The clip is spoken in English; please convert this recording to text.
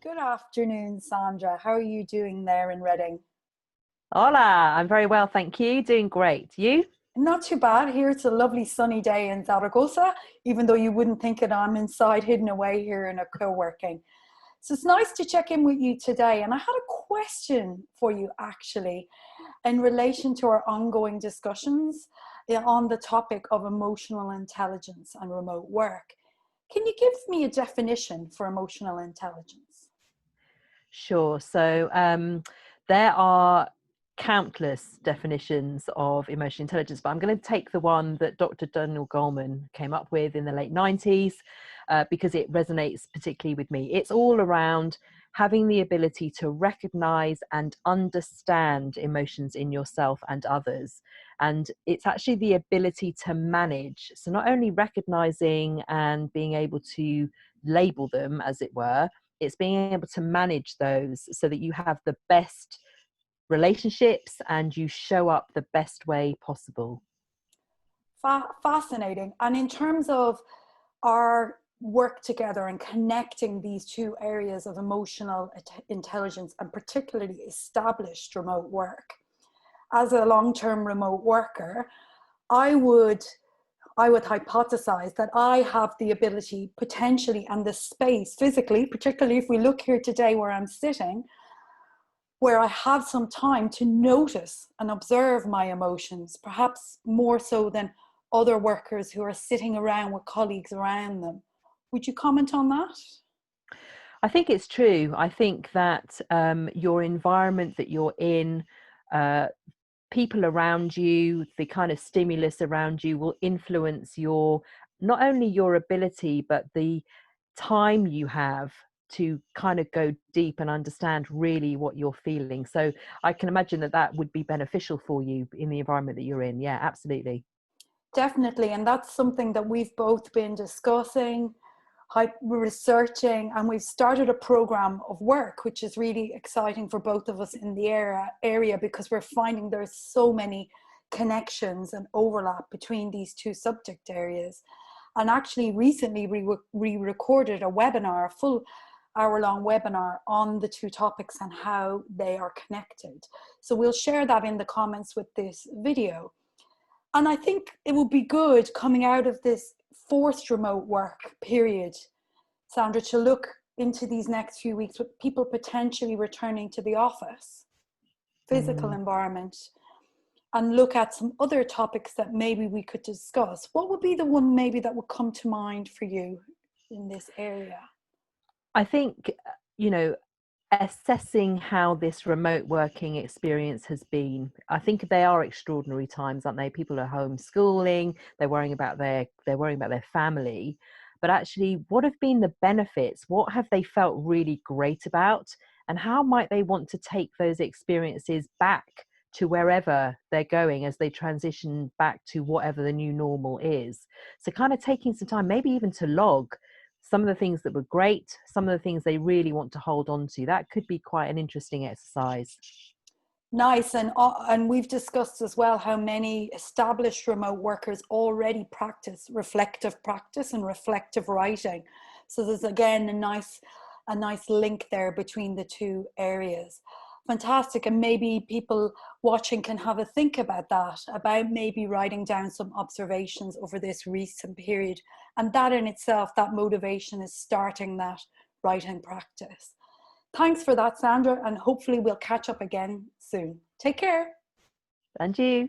Good afternoon, Sandra. How are you doing there in Reading? Hola, I'm very well, thank you. Doing great. You? Not too bad. Here it's a lovely sunny day in Zaragoza, even though you wouldn't think it. I'm inside hidden away here in a co-working. So it's nice to check in with you today. And I had a question for you actually in relation to our ongoing discussions on the topic of emotional intelligence and remote work. Can you give me a definition for emotional intelligence? Sure. There are countless definitions of emotional intelligence, but I'm going to take the one that Dr. Daniel Goleman came up with in the late 90s because it resonates particularly with me. It's all around having the ability to recognize and understand emotions in yourself and others. And it's actually the ability to manage. So not only recognizing and being able to label them, as it were, it's being able to manage those so that you have the best relationships and you show up the best way possible. Fascinating. And in terms of our work together and connecting these two areas of emotional intelligence and particularly established remote work, as a long-term remote worker, I would hypothesize that I have the ability potentially and the space physically, particularly if we look here today where I'm sitting, where I have some time to notice and observe my emotions, perhaps more so than other workers who are sitting around with colleagues around them. Would you comment on that? I think it's true. I think that your environment that you're in, uh, people around you, the kind of stimulus around you will influence your not only your ability, but the time you have to kind of go deep and understand really what you're feeling. So I can imagine that that would be beneficial for you in the environment that you're in. Yeah, absolutely. Definitely. And that's something that we've both been discussing, researching, and we've started a program of work, which is really exciting for both of us in the area because we're finding there's so many connections and overlap between these two subject areas. And actually recently we recorded a webinar, a full hour-long webinar on the two topics and how they are connected. So we'll share that in the comments with this video. And I think it would be good coming out of this forced remote work period, Sandra, to look into these next few weeks with people potentially returning to the office, physical Mm. environment, and look at some other topics that maybe we could discuss. What would be the one maybe that would come to mind for you in this area? I think, you know, assessing how this remote working experience has been. I think they are extraordinary times, aren't they? People are homeschooling, they're worrying about their family. But actually, what have been the benefits? What have they felt really great about? And how might they want to take those experiences back to wherever they're going as they transition back to whatever the new normal is? So kind of taking some time, maybe even to log some of the things that were great, some of the things they really want to hold on to. That could be quite an interesting exercise. Nice. And we've discussed as well how many established remote workers already practice reflective practice and reflective writing. So there's again a nice link there between the two areas. Fantastic. And maybe people watching can have a think about that, about maybe writing down some observations over this recent period. And that in itself, that motivation is starting that writing practice. Thanks for that, Sandra, and hopefully we'll catch up again soon. Take care. And you?